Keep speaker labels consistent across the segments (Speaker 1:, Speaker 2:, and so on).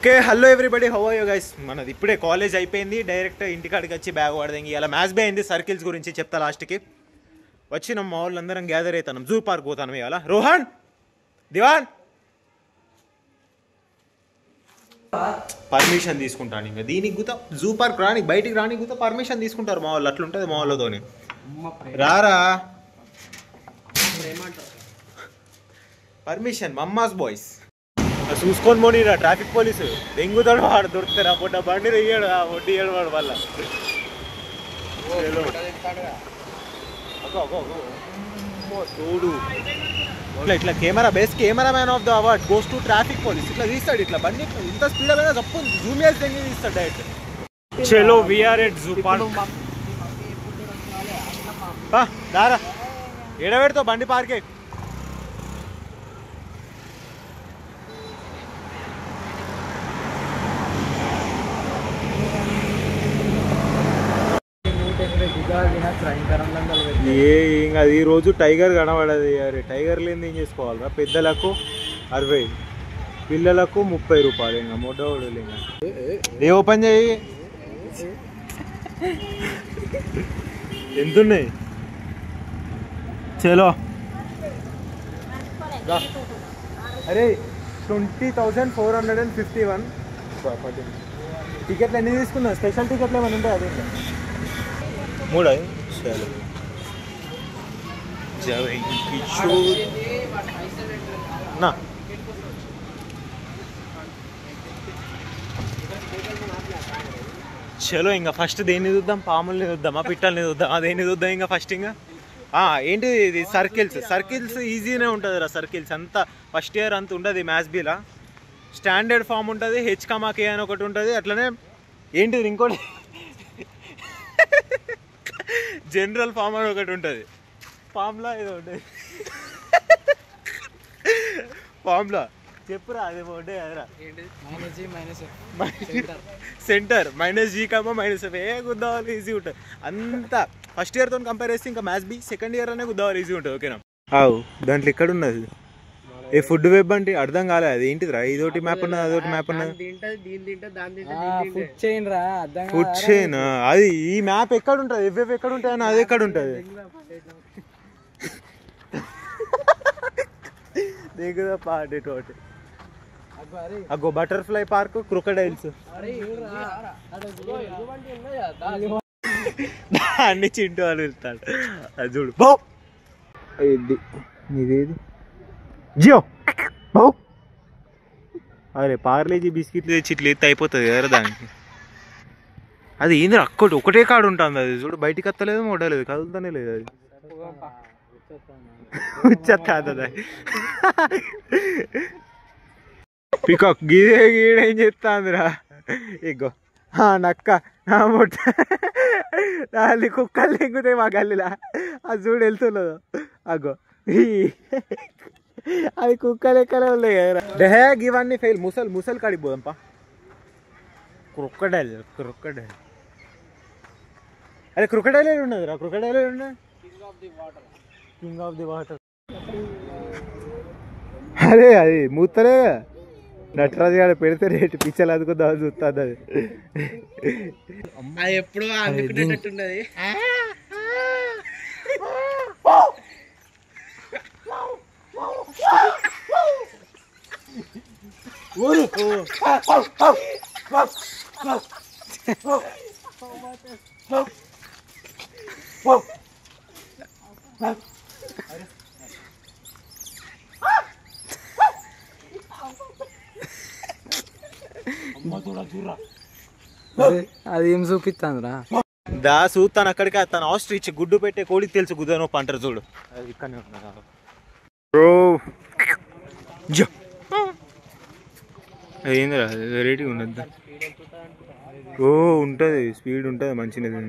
Speaker 1: Okay hello everybody how are you guys మనది ఇప్పుడే college అయిపోయింది డైరెక్ట్ ఇంటికాడికి వచ్చి బ్యాగ్ వాడదాం ఇలా మ్యాచ్ బే అయింది సర్కిల్స్ గురించి చెప్తా లాస్ట్కి వచ్చినాం మా వాళ్ళందరం గ్యాదర్ అవుతాం జూ పార్క్ పోతాను ఇవాళ రోహన్ దివాన్ పర్మిషన్ తీసుకుంటాను ఇంకా దీనికి గుత జూ పార్క్ రానికి బయటికి రానికి గుత పర్మిషన్ తీసుకుంటారు మా వాళ్ళు అట్లుంటుంది మా వాళ్ళతోని రారా పర్మిషన్ మమ్మాస్ బాయ్స్ చూసుకొని పోనీరా ట్రాఫిక్ పోలీసు దెంగుతాడు వాడు దొరుకుతారా పొట్ట బండి ఇయ్యాడు వడ్డీ ఇయ్యాడు వాడు వల్ల చూడు ఇట్లా camera best camera man of the award goes to traffic police ఇట్లా తీస్తాడు ఇట్లా బండి ఇంత స్పీడ్ అయినా తప్పు జూమ్ చేసి దెంగి తీస్తాడు డైరెక్ట్ చలో వీఆర్ ఎట్ జూ పార్క్ దారా ఎడబెడతావు బండి పార్కే ఇంకా ఈ రోజు టైగర్ కనబడదు అరే టైగర్ లేని ఏం చేసుకోవాలరా పెద్దలకు 60 పిల్లలకు 30 రూపాయలు ఇంకా మొట్టవాడు ఇంకా ఏ ఓపెన్ చేయి ఎంతున్నాయి చలో అరే 20,451 టికెట్లు ఎన్ని తీసుకున్నావు స్పెషల్ టికెట్లు ఏమైనా ఉంటాయి అదే మూడు చలో నా చలో ఇంకా ఫస్ట్ దేన్ని చూద్దాం పాముల్ని చూద్దామా పిట్టల్ని చూద్దాం దేన్ని చూద్దాం ఇంకా ఫస్ట్ ఇంకా ఏంటి ఇది సర్కిల్స్ ఈజీనే ఉంటుంది రా సర్కిల్స్ అంతా ఫస్ట్ ఇయర్ అంత ఉంటుంది మ్యాథ్స్ బీలా స్టాండర్డ్ ఫామ్ ఉంటుంది హెచ్కమాకే అని ఒకటి ఉంటుంది అట్లనే ఏంటిది ఇంకోటి జనరల్ ఫామ్ అని ఒకటి ఉంటుంది ఫామ్లా ఏదో ఉంటుంది ఫామ్లా చెప్పురా అదే ఒకటే అదరా సెంటర్ -G, -F ఏ గుద్దావాలి ఈజీ ఉంటుంది అంతా ఫస్ట్ ఇయర్తో కంపేర్ చేస్తే ఇంకా మ్యాథ్స్ బి సెకండ్ ఇయర్ అనే గుద్దావాలి ఈజీ ఉంటుంది ఓకేనా దాంట్లో ఇక్కడ ఉన్నది ఏ ఫుడ్ వెబ్ అంటే అర్థం కాలేదు అది ఏంటిదిరా ఇదోటి మ్యాప్ ఉన్నది అదొకటి మ్యాప్ ఉన్నది ఫుడ్ చైన్ అది ఈ మ్యాప్ ఎక్కడ ఉంటుంది ఎఫ్ఎఫ్ ఎక్కడ ఉంటుంది అని అది ఎక్కడ ఉంటుంది దిగుదా పాటేటోటి అగో బటర్ఫ్లై పార్క్ క్రొకడైల్స్ అన్ని చింటూ అని వెళ్తాడు అది చూడు బో ఇది ఇదేది జియో బో అరే పార్లేజీ బిస్కెట్లు తెచ్చి ఇట్లా ఎత్తి అయిపోతుంది కదా దానికి అది ఏంది అక్కటి ఒకటే కాడు ఉంటుంది అది చూడు బయటికి వస్తలేదు మొడలేదు కదులుతానే లేదు అది వచ్చేస్తుంది పికాక్ గీదే గీడేం చెప్తాందిరా ఇగో నక్క నా మొట్ట అది కుక్కలు లెంగుతాయి మా గల్లీలా అది చూడు వెళ్తున్నదో అగో అది కుక్క లెక్కలే ఉన్నాయి కదా డెహాగ్ ఇవన్నీ ఫెయిల్ ముసలి కాడికి పోదాంపా క్రొకడైల్ అరే క్రొకడైల్ ఉన్నదిరా క్రొకడైల్ ఉన్నది కింగ్ ఆఫ్ ది వాటర్ అరే అది మూతలే నటరాజు గారు పెడితే రేటు పిచ్చలు అందుకుందామని చూస్తుంది అది ఎప్పుడు అందుకునేటట్టున్నది
Speaker 2: అది ఏం చూపిస్తాందిరా
Speaker 1: దా చూస్తాను అక్కడికి తన ఆస్ట్రిచ్ గుడ్డు పెట్టే కోడికి తెలుసు గుద్దను పంటరు చూడు అది ఇక్కడనే ఉంటుంది ఏందిరా వెరైటీగా ఉన్నది ఓ ఉంటుంది స్పీడ్ ఉంటుంది మంచిగా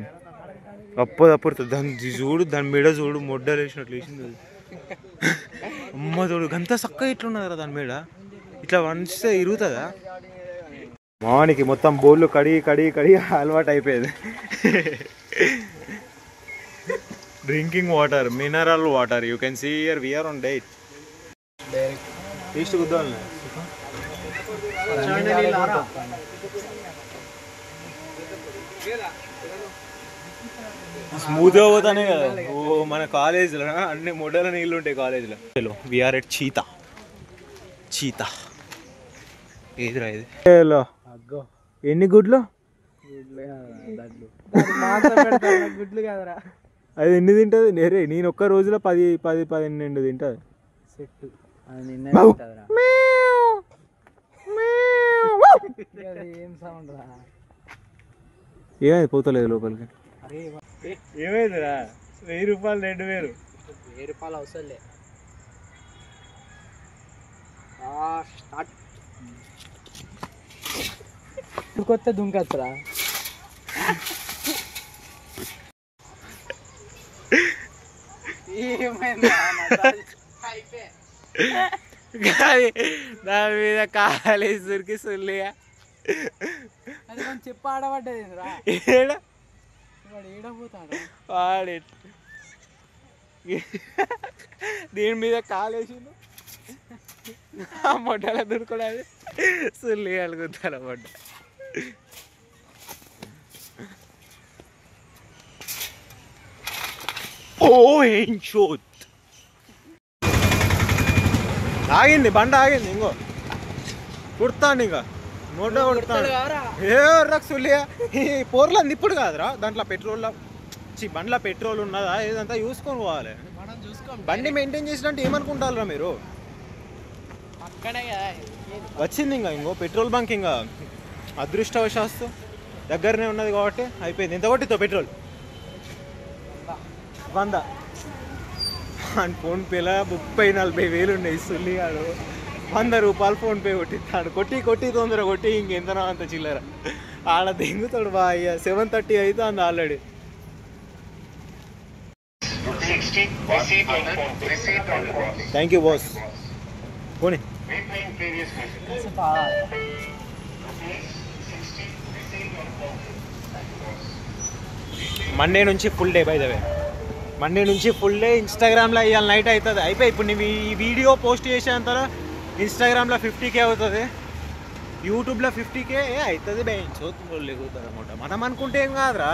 Speaker 1: అప్పదప్పుడు దాని చూడు దాని మెడ చూడు మొడ్డలు వేసినట్లు వేసింది అది అమ్మ చూడు గంత చక్కగా ఇట్లున్నది రా దాని మెడ ఇట్లా వంచితే ఇరుగుతుందా మావానికి మొత్తం బోళ్ళు కడిగి అలవాటు అయిపోయేది drinking water mineral water you can see here we are on diet taste గుద్దాలి స్మూత్గా పోతానే కదా. ఓ మన కాలేజీలో అన్ని మొడల నీళ్ళు ఉంటాయి కాలేజీలో. హలో విఆర్ ఎట్ చీతా ఏదిరా ఇది? ఎన్ని గుడ్లు?
Speaker 2: గుడ్లు కదరా.
Speaker 1: అది ఎన్ని తింటుంది? నేరే నేను ఒక్క రోజులో 10-12 తింటుంది.
Speaker 2: సెట్ ఏం సౌండ్ రా?
Speaker 1: ఏమైంది? పోతలేదు లోపలికి. ఏమైందిరా? 1000 రూపాయలు 2000.
Speaker 2: 1000 రూపాయలు అవసరంలే. కొత్త దుంకచ్చురా.
Speaker 1: దాని మీద కాలేజ్ దొరికి సుల్లిగా
Speaker 2: అది మనం చెప్ప ఆడబడ్డది ఏడపోతాడు
Speaker 1: వాడే. దీని మీద కాలేసి మొట్టల దొరకడాది సుల్లి కలుగుతాను మొట్ట. ఓ ఏం షోత్ ఆగింది, బండి ఆగింది. ఇంకో కుడతాను ఇంకా నోట కొడతాను. ఏ రక్ సుల్లిగా ఈ పోర్లంది ఇప్పుడు కాదురా. దాంట్లో పెట్రోల్ బండ్లో పెట్రోల్ ఉన్నదా ఏదంతా చూసుకొని పోవాలి. బండి మెయింటైన్ చేసినట్టు ఏమనుకుంటారా మీరు? వచ్చింది ఇంకా ఇంకో పెట్రోల్ బంక్. ఇంకా అదృష్టవశాస్తు దగ్గరనే ఉన్నది కాబట్టి అయిపోయింది. ఎంత కొట్టితో పెట్రోల్? 100. అండ్ ఫోన్పేలో 30-40 వేలు ఉన్నాయి. సుల్లిగాడు 100 రూపాయలు ఫోన్పే కొట్టిస్తాడు. కొట్టి తొందర కొట్టి ఇంకెంతనో అంత చిల్లర ఆడ దింగుతాడు. బాయ్య 7:30 అయితే అంది ఆల్రెడీ. Thank you boss. పోనీ మండే నుంచి full day. By the way Monday నుంచి ఫుల్ డే. ఇన్స్టాగ్రామ్లో ఇవాళ నైట్ అవుతుంది. అయిపోయి ఇప్పుడు నువ్వు ఈ వీడియో పోస్ట్ చేసేంతలో ఇన్స్టాగ్రామ్లో 50K అవుతుంది, యూట్యూబ్లో 50K అవుతుంది. బై చదువుతుంది లేకుతుంది అనమాట. మనం అనుకుంటే ఏం కాదురా.